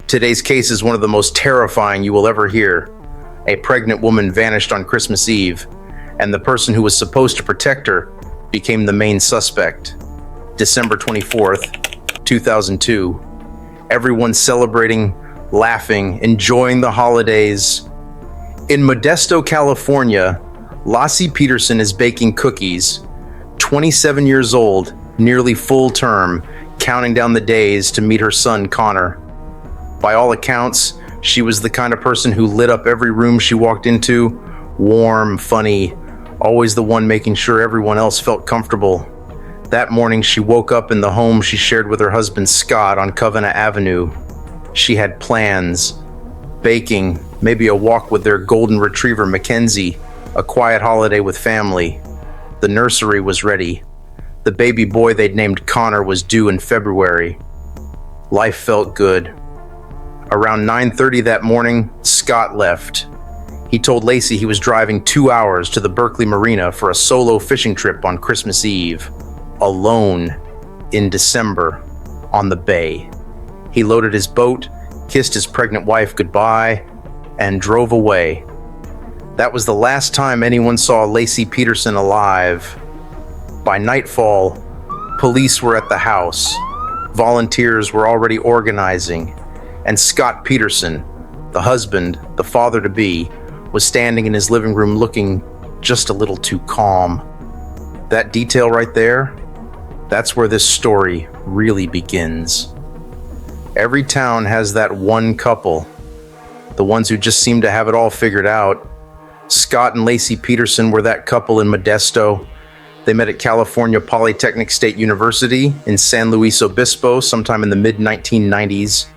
Today's case is one of the most terrifying you will ever hear. A pregnant woman vanished on Christmas Eve, and the person who was supposed to protect her became the main suspect. December 24th, 2002. Everyone celebrating, laughing, enjoying the holidays. In Modesto, California, Laci Peterson is baking cookies. 27 years old, nearly full term, counting down the days to meet her son, Connor. By all accounts, she was the kind of person who lit up every room she walked into, warm, funny, always the one making sure everyone else felt comfortable. That morning, she woke up in the home she shared with her husband, Scott, on Covenant Avenue. She had plans: baking, maybe a walk with their golden retriever, Mackenzie, a quiet holiday with family. The nursery was ready. The baby boy they'd named Connor was due in February. Life felt good. Around 9:30 that morning, Scott left. He told Laci he was driving 2 hours to the Berkeley Marina for a solo fishing trip on Christmas Eve, alone, in December, on the bay. He loaded his boat, kissed his pregnant wife goodbye, and drove away. That was the last time anyone saw Laci Peterson alive. By nightfall, police were at the house. Volunteers were already organizing. And Scott Peterson, the husband, the father-to-be, was standing in his living room looking just a little too calm. That detail right there, that's where this story really begins. Every town has that one couple, the ones who just seem to have it all figured out. Scott and Laci Peterson were that couple in Modesto. They met at California Polytechnic State University in San Luis Obispo sometime in the mid-1990s.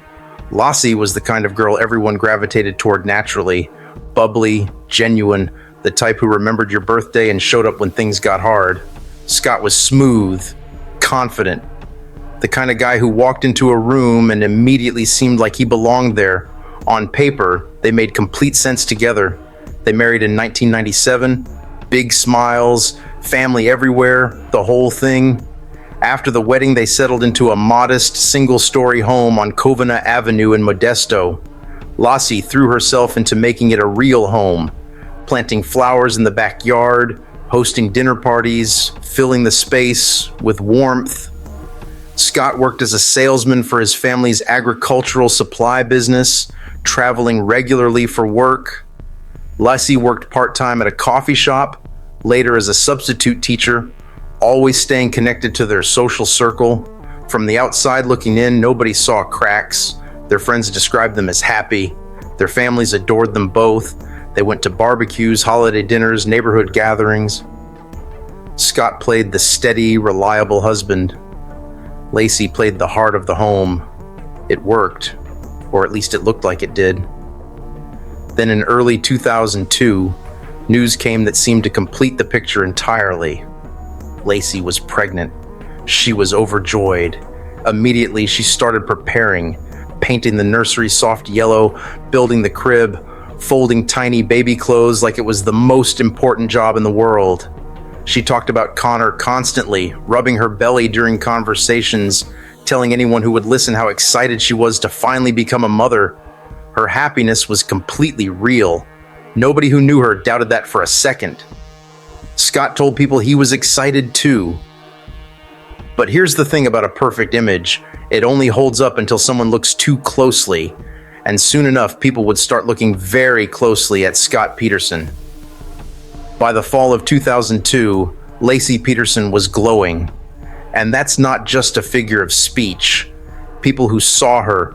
Laci was the kind of girl everyone gravitated toward naturally, bubbly, genuine, the type who remembered your birthday and showed up when things got hard. Scott was smooth, confident, the kind of guy who walked into a room and immediately seemed like he belonged there. On paper, they made complete sense together. They married in 1997, big smiles, family everywhere, the whole thing. After the wedding, they settled into a modest, single-story home on Covenant Avenue in Modesto. Laci threw herself into making it a real home, planting flowers in the backyard, hosting dinner parties, filling the space with warmth. Scott worked as a salesman for his family's agricultural supply business, traveling regularly for work. Laci worked part-time at a coffee shop, later as a substitute teacher, always staying connected to their social circle. From the outside looking in, nobody saw cracks. Their friends described them as happy. Their families adored them both. They went to barbecues, holiday dinners, neighborhood gatherings. Scott played the steady, reliable husband. Laci played the heart of the home. It worked, or at least it looked like it did. Then in early 2002, news came that seemed to complete the picture entirely. Laci was pregnant. She was overjoyed. Immediately, she started preparing, painting the nursery soft yellow, building the crib, folding tiny baby clothes like it was the most important job in the world. She talked about Connor constantly, rubbing her belly during conversations, telling anyone who would listen how excited she was to finally become a mother. Her happiness was completely real. Nobody who knew her doubted that for a second. Scott told people he was excited too. But here's the thing about a perfect image. It only holds up until someone looks too closely, and soon enough people would start looking very closely at Scott Peterson. By the fall of 2002, Laci Peterson was glowing. And that's not just a figure of speech. People who saw her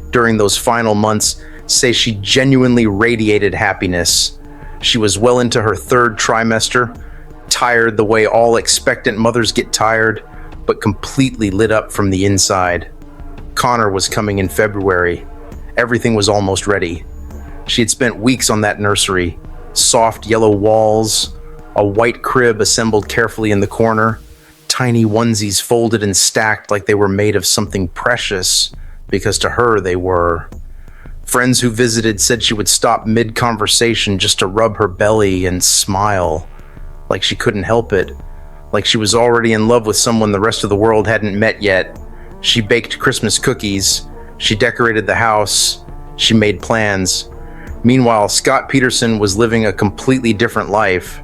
during those final months say she genuinely radiated happiness. She was well into her third trimester, tired the way all expectant mothers get tired, but completely lit up from the inside. Connor was coming in February. Everything was almost ready. She had spent weeks on that nursery. Soft yellow walls, a white crib assembled carefully in the corner, tiny onesies folded and stacked like they were made of something precious, because to her they were. Friends who visited said she would stop mid-conversation just to rub her belly and smile, like she couldn't help it, like she was already in love with someone the rest of the world hadn't met yet. She baked Christmas cookies, She decorated the house. She made plans. Meanwhile, Scott Peterson was living a completely different life.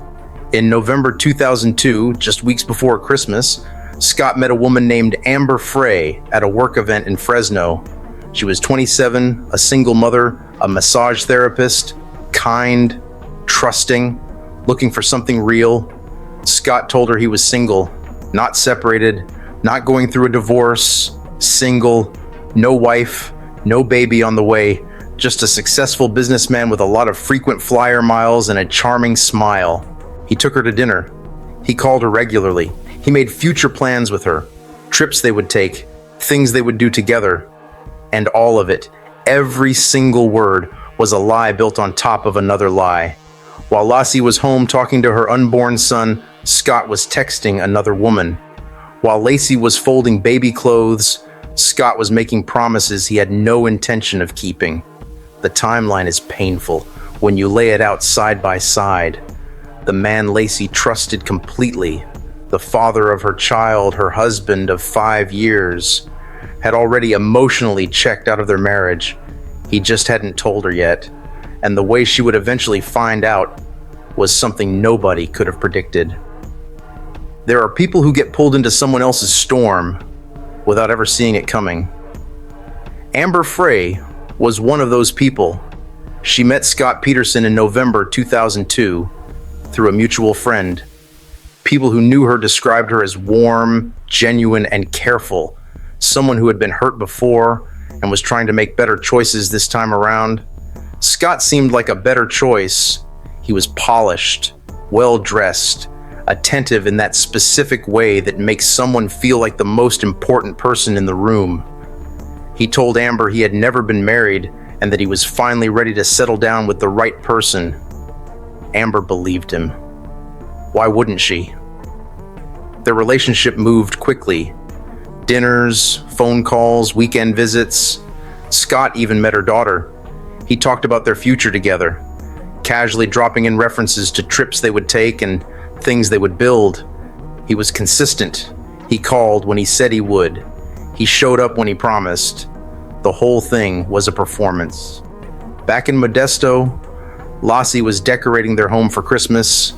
In November 2002, just weeks before Christmas, Scott met a woman named Amber Frey at a work event in Fresno. She was 27, a single mother, a massage therapist, kind, trusting, looking for something real. Scott told her he was single, not separated, not going through a divorce, single, no wife, no baby on the way, just a successful businessman with a lot of frequent flyer miles and a charming smile. He took her to dinner. He called her regularly. He made future plans with her, trips they would take, things they would do together. And all of it, every single word, was a lie built on top of another lie. While Laci was home talking to her unborn son, Scott was texting another woman. While Laci was folding baby clothes, Scott was making promises he had no intention of keeping. The timeline is painful when you lay it out side by side. The man Laci trusted completely, the father of her child, her husband of 5 years, had already emotionally checked out of their marriage. He just hadn't told her yet, and the way she would eventually find out was something nobody could have predicted. There are people who get pulled into someone else's storm without ever seeing it coming. Amber Frey was one of those people. She met Scott Peterson in November 2002 through a mutual friend. People who knew her described her as warm, genuine, and careful, someone who had been hurt before and was trying to make better choices this time around. Scott seemed like a better choice. He was polished, well-dressed, attentive in that specific way that makes someone feel like the most important person in the room. He told Amber he had never been married and that he was finally ready to settle down with the right person. Amber believed him. Why wouldn't she? Their relationship moved quickly. Dinners, phone calls, weekend visits. Scott even met her daughter. He talked about their future together, casually dropping in references to trips they would take and things they would build. He was consistent. He called when he said he would. He showed up when he promised. The whole thing was a performance. Back in Modesto, Laci was decorating their home for Christmas,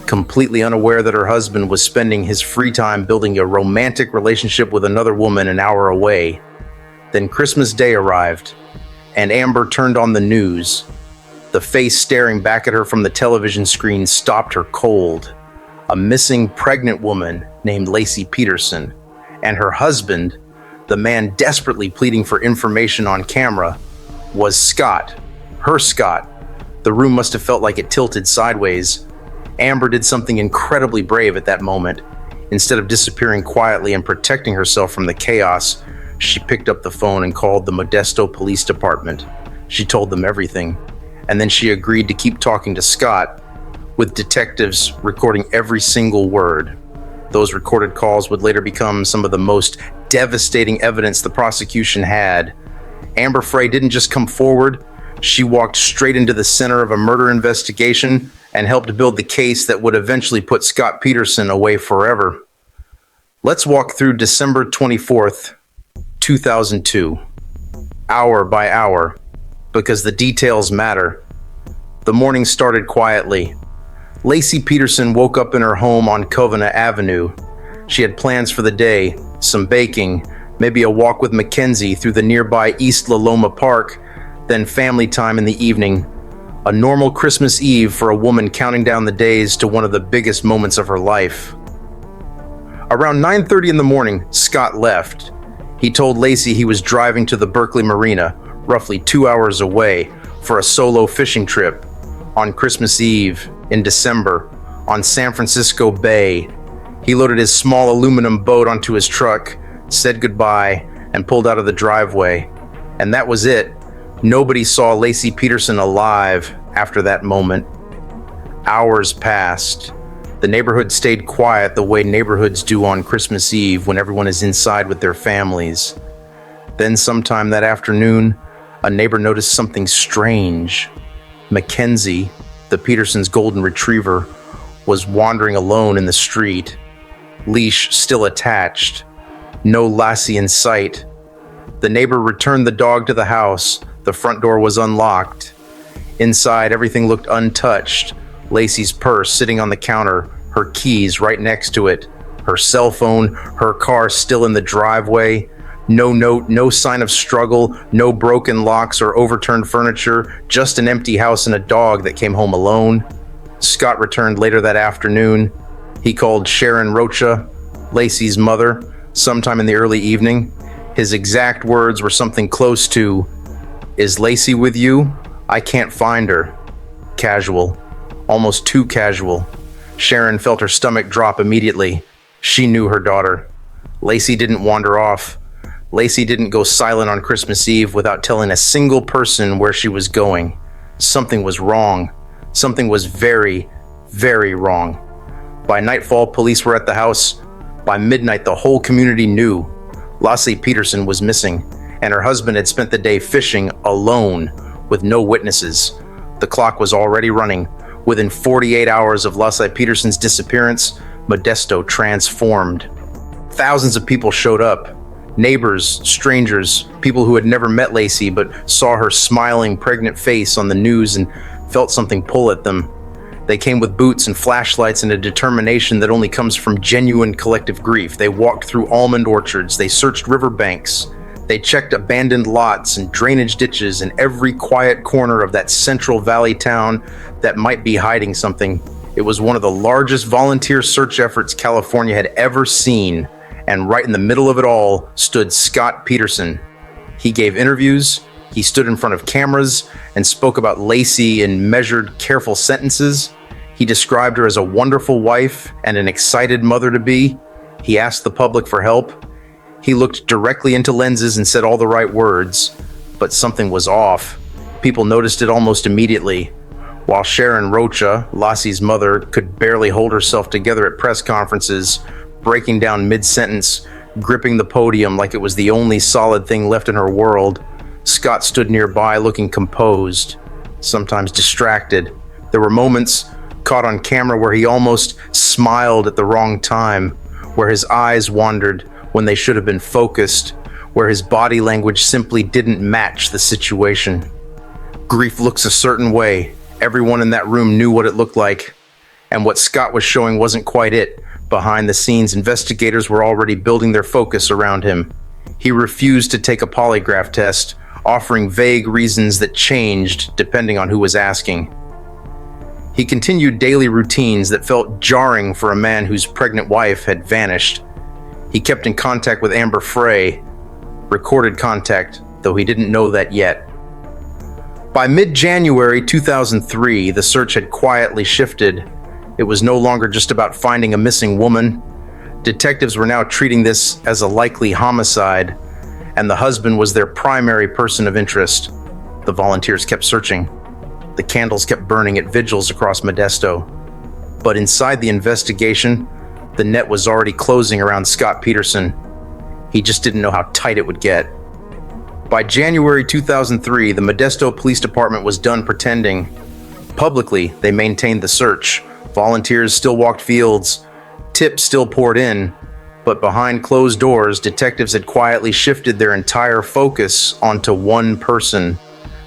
completely unaware that her husband was spending his free time building a romantic relationship with another woman an hour away. Then Christmas Day arrived, and Amber turned on the news. The face staring back at her from the television screen stopped her cold. A missing pregnant woman named Laci Peterson, and her husband, the man desperately pleading for information on camera, was Scott. Her Scott. The room must have felt like it tilted sideways. Amber did something incredibly brave at that moment. Instead of disappearing quietly and protecting herself from the chaos, she picked up the phone and called the Modesto Police Department. She told them everything, and then she agreed to keep talking to Scott, with detectives recording every single word. Those recorded calls would later become some of the most devastating evidence the prosecution had. Amber Frey didn't just come forward, she walked straight into the center of a murder investigation and helped build the case that would eventually put Scott Peterson away forever. Let's walk through December 24th, 2002, hour by hour, because the details matter. The morning started quietly. Laci Peterson woke up in her home on Covina Avenue. She had plans for the day, some baking, maybe a walk with Mackenzie through the nearby East La Loma Park, then family time in the evening. A normal Christmas Eve for a woman counting down the days to one of the biggest moments of her life. Around 9:30 in the morning, Scott left. He told Laci he was driving to the Berkeley Marina, roughly 2 hours away, for a solo fishing trip. On Christmas Eve, in December, on San Francisco Bay, he loaded his small aluminum boat onto his truck, said goodbye, and pulled out of the driveway. And that was it. Nobody saw Laci Peterson alive after that moment. Hours passed. The neighborhood stayed quiet the way neighborhoods do on Christmas Eve when everyone is inside with their families. Then sometime that afternoon, a neighbor noticed something strange. Mackenzie, the Petersons' golden retriever, was wandering alone in the street, leash still attached. No Laci in sight. The neighbor returned the dog to the house. The front door was unlocked. Inside, everything looked untouched. Laci's purse sitting on the counter, her keys right next to it, her cell phone, her car still in the driveway. No note, no sign of struggle, no broken locks or overturned furniture, just an empty house and a dog that came home alone. Scott returned later that afternoon. He called Sharon Rocha, Laci's mother, sometime in the early evening. His exact words were something close to, "Is Laci with you? I can't find her." Casual. Almost too casual. Sharon felt her stomach drop immediately. She knew her daughter. Laci didn't wander off. Laci didn't go silent on Christmas Eve without telling a single person where she was going. Something was wrong. Something was very, very wrong. By nightfall, police were at the house. By midnight, the whole community knew. Laci Peterson was missing, and her husband had spent the day fishing alone with no witnesses. The clock was already running. Within 48 hours of Laci Peterson's disappearance, Modesto transformed. Thousands of people showed up. Neighbors, strangers, people who had never met Laci but saw her smiling, pregnant face on the news and felt something pull at them. They came with boots and flashlights and a determination that only comes from genuine collective grief. They walked through almond orchards. They searched riverbanks. They checked abandoned lots and drainage ditches in every quiet corner of that Central Valley town that might be hiding something. It was one of the largest volunteer search efforts California had ever seen. And right in the middle of it all stood Scott Peterson. He gave interviews, he stood in front of cameras and spoke about Laci in measured, careful sentences. He described her as a wonderful wife and an excited mother-to-be. He asked the public for help. He looked directly into lenses and said all the right words, but something was off. People noticed it almost immediately. While Sharon Rocha, Laci's mother, could barely hold herself together at press conferences, breaking down mid-sentence, gripping the podium like it was the only solid thing left in her world, Scott stood nearby looking composed, sometimes distracted. There were moments caught on camera where he almost smiled at the wrong time, where his eyes wandered when they should have been focused, where his body language simply didn't match the situation. Grief looks a certain way. Everyone in that room knew what it looked like, and what Scott was showing wasn't quite it. Behind the scenes, investigators were already building their focus around him. He refused to take a polygraph test, offering vague reasons that changed depending on who was asking. He continued daily routines that felt jarring for a man whose pregnant wife had vanished. He kept in contact with Amber Frey, recorded contact, though he didn't know that yet. By mid-January 2003, the search had quietly shifted. It was no longer just about finding a missing woman. Detectives were now treating this as a likely homicide, and the husband was their primary person of interest. The volunteers kept searching. The candles kept burning at vigils across Modesto. But inside the investigation, the net was already closing around Scott Peterson. He just didn't know how tight it would get. By January 2003, the Modesto Police Department was done pretending. Publicly, they maintained the search. Volunteers still walked fields, tips still poured in, but behind closed doors, detectives had quietly shifted their entire focus onto one person.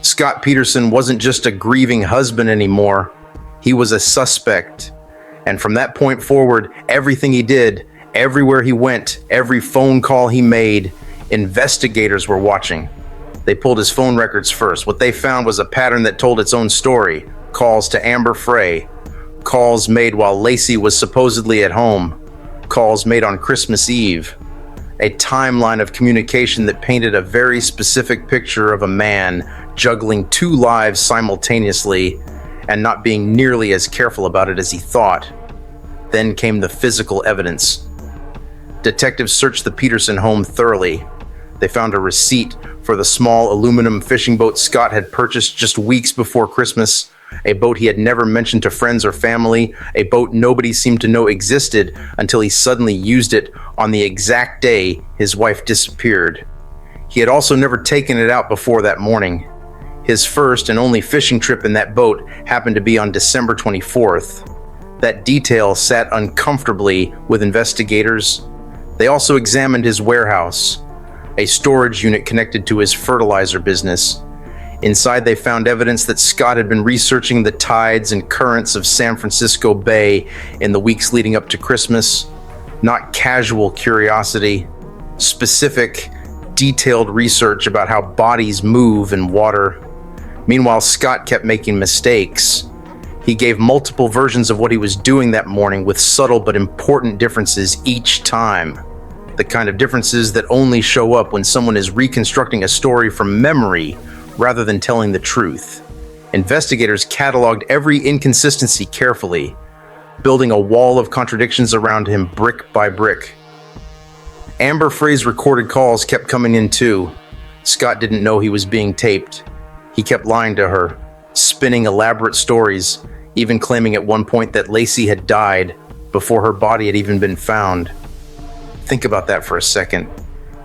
Scott Peterson wasn't just a grieving husband anymore. He was a suspect. And from that point forward, everything he did, everywhere he went, every phone call he made, investigators were watching. They pulled his phone records first. What they found was a pattern that told its own story. Calls to Amber Frey. Calls made while Laci was supposedly at home. Calls made on Christmas Eve. A timeline of communication that painted a very specific picture of a man juggling two lives simultaneously and not being nearly as careful about it as he thought. Then came the physical evidence. Detectives searched the Peterson home thoroughly. They found a receipt for the small aluminum fishing boat Scott had purchased just weeks before Christmas, a boat he had never mentioned to friends or family, a boat nobody seemed to know existed until he suddenly used it on the exact day his wife disappeared. He had also never taken it out before that morning. His first and only fishing trip in that boat happened to be on December 24th. That detail sat uncomfortably with investigators. They also examined his warehouse. a storage unit connected to his fertilizer business. Inside, they found evidence that Scott had been researching the tides and currents of San Francisco Bay in the weeks leading up to Christmas. Not casual curiosity, specific, detailed research about how bodies move in water. Meanwhile, Scott kept making mistakes. He gave multiple versions of what he was doing that morning with subtle but important differences each time. The kind of differences that only show up when someone is reconstructing a story from memory rather than telling the truth. Investigators cataloged every inconsistency carefully, building a wall of contradictions around him brick by brick. Amber Frey's recorded calls kept coming in too. Scott didn't know he was being taped. He kept lying to her, spinning elaborate stories, even claiming at one point that Laci had died before her body had even been found. Think about that for a second.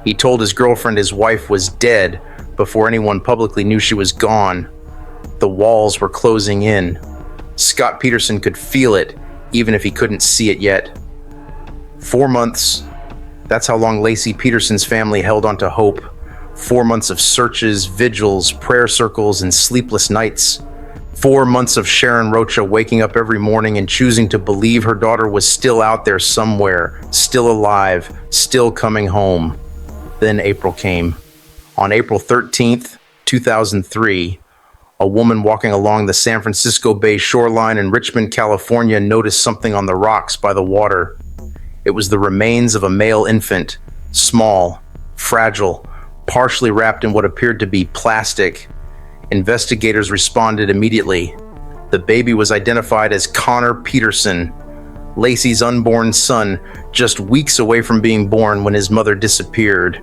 He told his girlfriend his wife was dead before anyone publicly knew she was gone. The walls were closing in. Scott Peterson could feel it, even if he couldn't see it yet. 4 months. That's how long Laci Peterson's family held on to hope. 4 months of searches, vigils, prayer circles, and sleepless nights. 4 months of Sharon Rocha waking up every morning and choosing to believe her daughter was still out there somewhere, still alive, still coming home. Then April came. On April 13th, 2003, a woman walking along the San Francisco Bay shoreline in Richmond, California, noticed something on the rocks by the water. It was the remains of a male infant, small, fragile, partially wrapped in what appeared to be plastic. Investigators responded immediately. The baby was identified as Connor Peterson, Laci's unborn son, just weeks away from being born when his mother disappeared.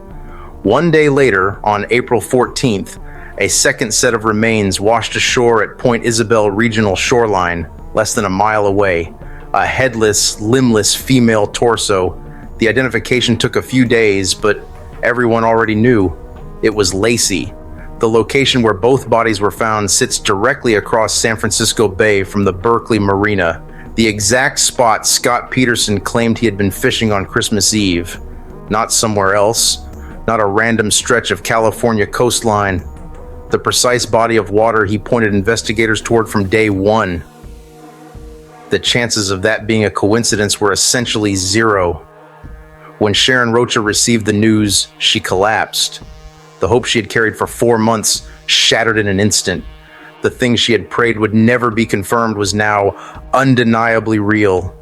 1 day later, on April 14th, a second set of remains washed ashore at Point Isabel Regional Shoreline, less than a mile away. A headless, limbless female torso. The identification took a few days, but everyone already knew it was Laci. The location where both bodies were found sits directly across San Francisco Bay from the Berkeley Marina, the exact spot Scott Peterson claimed he had been fishing on Christmas Eve. Not somewhere else, not a random stretch of California coastline. The precise body of water he pointed investigators toward from day one. The chances of that being a coincidence were essentially zero. When Sharon Rocha received the news, she collapsed. The hope she had carried for 4 months shattered in an instant. The thing she had prayed would never be confirmed was now undeniably real.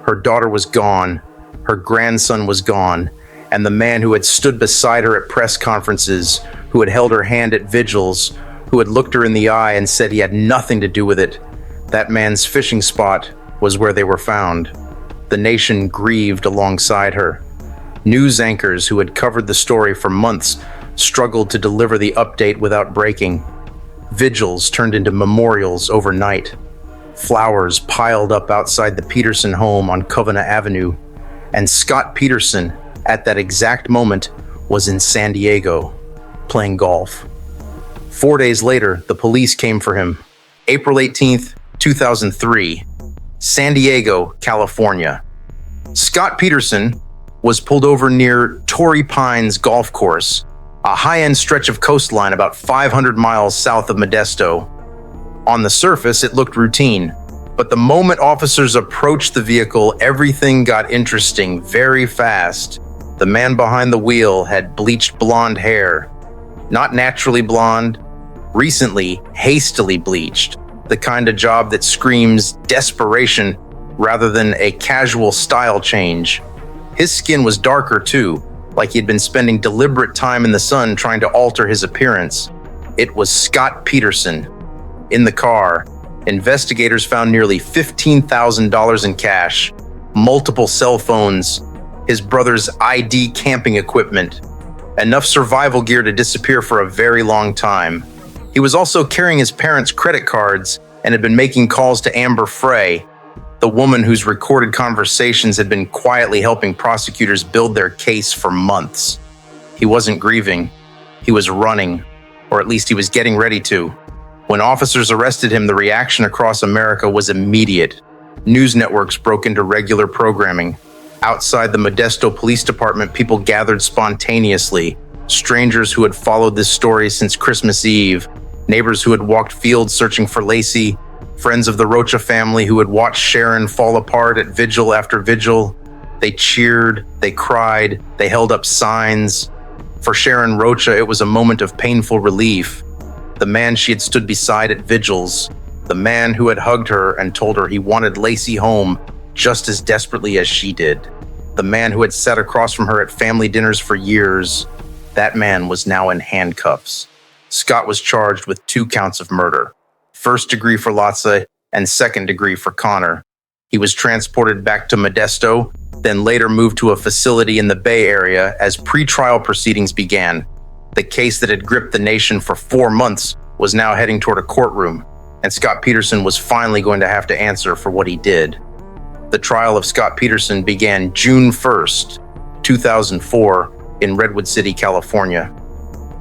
Her daughter was gone. Her grandson was gone. And the man who had stood beside her at press conferences, who had held her hand at vigils, who had looked her in the eye and said he had nothing to do with it, that man's fishing spot was where they were found. The nation grieved alongside her. News anchors who had covered the story for months struggled to deliver the update without breaking. Vigils turned into memorials overnight. Flowers piled up outside the Peterson home on Covenant Avenue. And Scott Peterson, at that exact moment, was in San Diego, playing golf. 4 days later, the police came for him. April 18th, 2003, San Diego, California. Scott Peterson was pulled over near Torrey Pines Golf Course, a high-end stretch of coastline about 500 miles south of Modesto. On the surface, it looked routine, but the moment officers approached the vehicle, everything got interesting very fast. The man behind the wheel had bleached blonde hair. Not naturally blonde, recently, hastily bleached. The kind of job that screams desperation rather than a casual style change. His skin was darker too, like he'd been spending deliberate time in the sun trying to alter his appearance. It was Scott Peterson. In the car, investigators found nearly $15,000 in cash, multiple cell phones, his brother's ID camping equipment, enough survival gear to disappear for a very long time. He was also carrying his parents' credit cards and had been making calls to Amber Frey, the woman whose recorded conversations had been quietly helping prosecutors build their case for months. He wasn't grieving. He was running, or at least he was getting ready to. When officers arrested him, the reaction across America was immediate. News networks broke into regular programming. Outside the Modesto Police Department, people gathered spontaneously, Strangers who had followed this story since Christmas Eve, neighbors who had walked fields searching for Laci, friends of the Rocha family who had watched Sharon fall apart at vigil after vigil. They cheered, they cried, they held up signs. For Sharon Rocha, it was a moment of painful relief. The man she had stood beside at vigils, the man who had hugged her and told her he wanted Laci home just as desperately as she did, the man who had sat across from her at family dinners for years, that man was now in handcuffs. Scott was charged with 2 counts of murder, first degree for Laci and second degree for Connor. He was transported back to Modesto, then later moved to a facility in the Bay Area as pre-trial proceedings began. The case that had gripped the nation for 4 months was now heading toward a courtroom, and Scott Peterson was finally going to have to answer for what he did. The trial of Scott Peterson began June 1st, 2004, in Redwood City, California.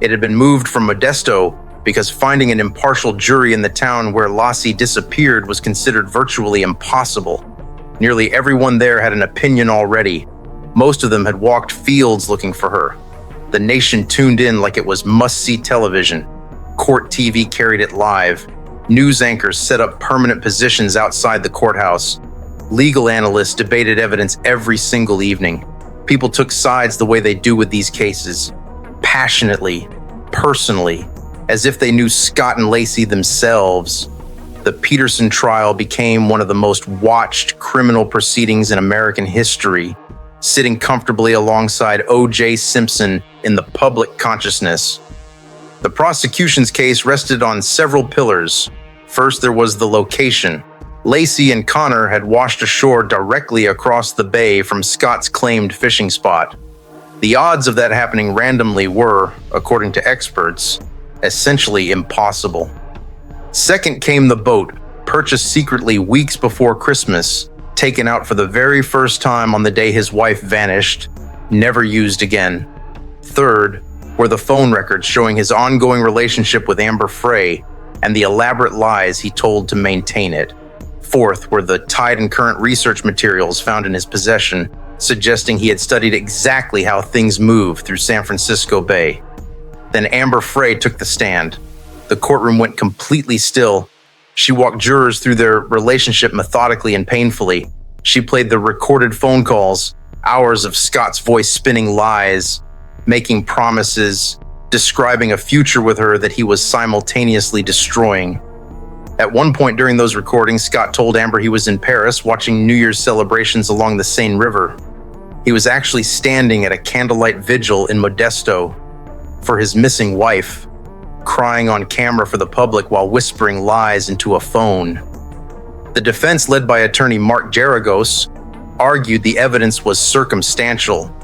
It had been moved from Modesto because finding an impartial jury in the town where Laci disappeared was considered virtually impossible. Nearly everyone there had an opinion already. Most of them had walked fields looking for her. The nation tuned in like it was must-see television. Court TV carried it live. News anchors set up permanent positions outside the courthouse. Legal analysts debated evidence every single evening. People took sides the way they do with these cases, passionately, personally, as if they knew Scott and Laci themselves. The Peterson trial became one of the most watched criminal proceedings in American history, sitting comfortably alongside O.J. Simpson in the public consciousness. The prosecution's case rested on several pillars. First, there was the location. Laci and Connor had washed ashore directly across the bay from Scott's claimed fishing spot. The odds of that happening randomly were, according to experts, essentially impossible. Second came the boat, purchased secretly weeks before Christmas, taken out for the very first time on the day his wife vanished, never used again. Third were the phone records showing his ongoing relationship with Amber Frey and the elaborate lies he told to maintain it. Fourth were the tide and current research materials found in his possession, suggesting he had studied exactly how things move through San Francisco Bay. Then Amber Frey took the stand. The courtroom went completely still. She walked jurors through their relationship methodically and painfully. She played the recorded phone calls, hours of Scott's voice spinning lies, making promises, describing a future with her that he was simultaneously destroying. At one point during those recordings, Scott told Amber he was in Paris watching New Year's celebrations along the Seine River. He was actually standing at a candlelight vigil in Modesto for his missing wife, crying on camera for the public while whispering lies into a phone. The defense, led by attorney Mark Geragos, argued the evidence was circumstantial.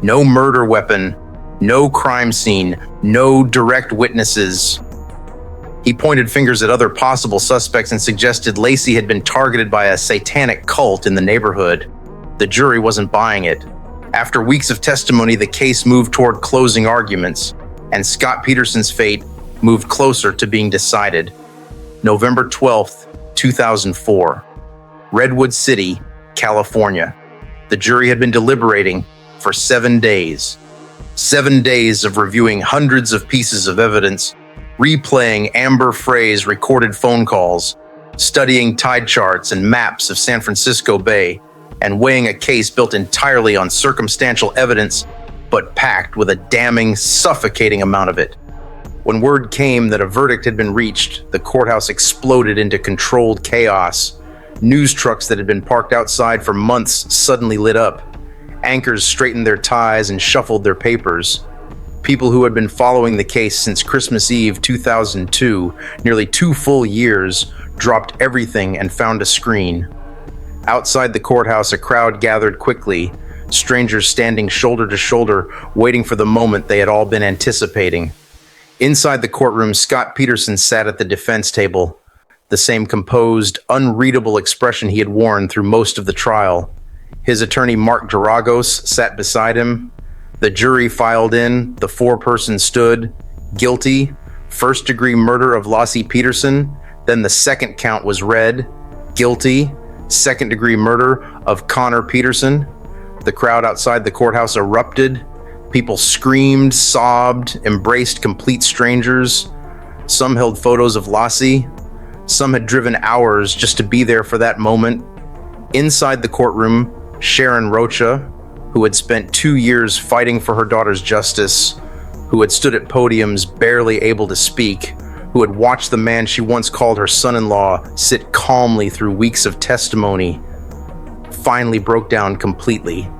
No murder weapon, no crime scene, no direct witnesses. He pointed fingers at other possible suspects and suggested Laci had been targeted by a satanic cult in the neighborhood. The jury wasn't buying it. After weeks of testimony, the case moved toward closing arguments, and Scott Peterson's fate moved closer to being decided. November 12th, 2004, Redwood City, California. The jury had been deliberating for 7 days. 7 days of reviewing hundreds of pieces of evidence, replaying Amber Frey's recorded phone calls, studying tide charts and maps of San Francisco Bay, and weighing a case built entirely on circumstantial evidence, but packed with a damning, suffocating amount of it. When word came that a verdict had been reached, the courthouse exploded into controlled chaos. News trucks that had been parked outside for months suddenly lit up. Anchors straightened their ties and shuffled their papers. People who had been following the case since Christmas Eve 2002, nearly 2 full years, dropped everything and found a screen. Outside the courthouse, a crowd gathered quickly, strangers standing shoulder to shoulder, waiting for the moment they had all been anticipating. Inside the courtroom, Scott Peterson sat at the defense table, the same composed, unreadable expression he had worn through most of the trial. His attorney, Mark Geragos, sat beside him. The jury filed in. The 4-person stood. Guilty. First-degree murder of Laci Peterson. Then the second count was read. Guilty. Second-degree murder of Connor Peterson. The crowd outside the courthouse erupted. People screamed, sobbed, embraced complete strangers. Some held photos of Laci. Some had driven hours just to be there for that moment. Inside the courtroom, Sharon Rocha, who had spent 2 years fighting for her daughter's justice, who had stood at podiums barely able to speak, who had watched the man she once called her son-in-law sit calmly through weeks of testimony, finally broke down completely.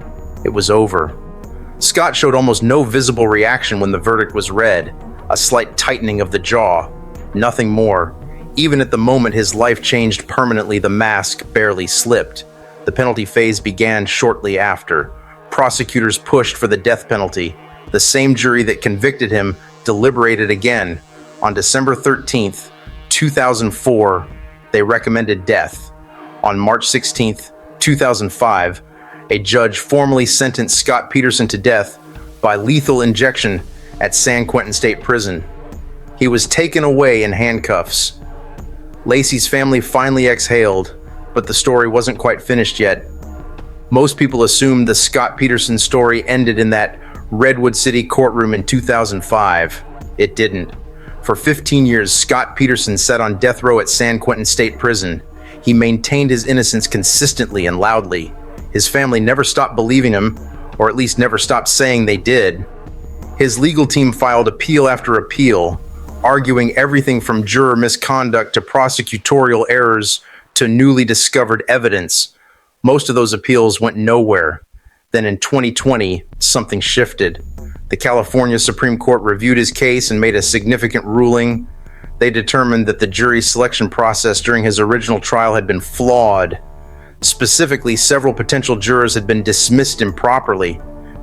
It was over. Scott showed almost no visible reaction when the verdict was read, a slight tightening of the jaw, nothing more. Even at the moment his life changed permanently, the mask barely slipped. The penalty phase began shortly after. Prosecutors pushed for the death penalty. The same jury that convicted him deliberated again. On December 13th, 2004, they recommended death. On March 16th, 2005, a judge formally sentenced Scott Peterson to death by lethal injection at San Quentin State Prison. He was taken away in handcuffs. Laci's family finally exhaled, but the story wasn't quite finished yet. Most people assumed the Scott Peterson story ended in that Redwood City courtroom in 2005. It didn't. For 15 years, Scott Peterson sat on death row at San Quentin State Prison. He maintained his innocence consistently and loudly. His family never stopped believing him, or at least never stopped saying they did. His legal team filed appeal after appeal, arguing everything from juror misconduct to prosecutorial errors to newly discovered evidence. Most of those appeals went nowhere. Then in 2020, something shifted. The California Supreme Court reviewed his case and made a significant ruling. They determined that the jury selection process during his original trial had been flawed. Specifically, several potential jurors had been dismissed improperly.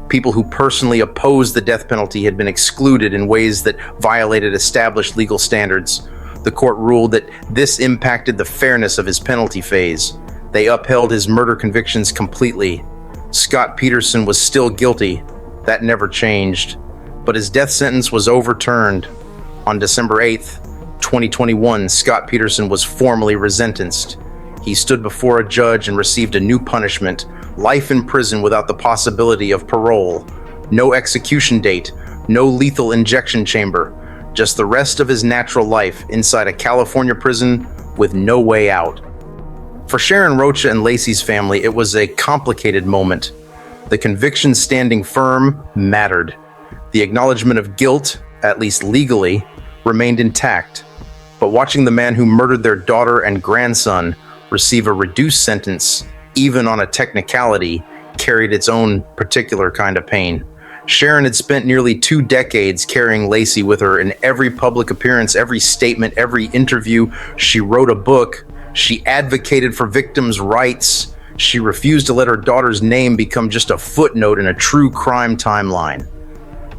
People who personally opposed the death penalty had been excluded in ways that violated established legal standards. The court ruled that this impacted the fairness of his penalty phase. They upheld his murder convictions completely. Scott Peterson was still guilty. That never changed. But his death sentence was overturned. On December 8th, 2021, Scott Peterson was formally resentenced. He stood before a judge and received a new punishment, life in prison without the possibility of parole. No execution date, no lethal injection chamber, just the rest of his natural life inside a California prison with no way out. For Sharon Rocha and Laci's family, it was a complicated moment. The conviction standing firm mattered. The acknowledgement of guilt, at least legally, remained intact. But watching the man who murdered their daughter and grandson receive a reduced sentence, even on a technicality, carried its own particular kind of pain. Sharon had spent nearly 2 decades carrying Laci with her in every public appearance, every statement, every interview. She wrote a book. She advocated for victims' rights. She refused to let her daughter's name become just a footnote in a true crime timeline.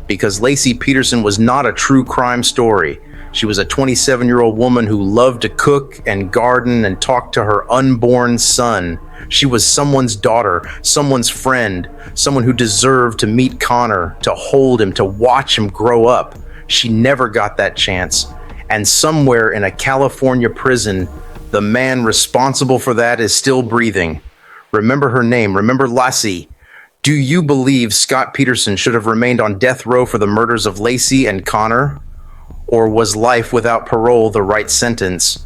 Because Laci Peterson was not a true crime story. She was a 27-year-old woman who loved to cook and garden and talk to her unborn son. She was someone's daughter, someone's friend, someone who deserved to meet Connor, to hold him, to watch him grow up. She never got that chance. And somewhere in a California prison, the man responsible for that is still breathing. Remember her name. Remember Laci. Do you believe Scott Peterson should have remained on death row for the murders of Laci and Connor? Or was life without parole the right sentence?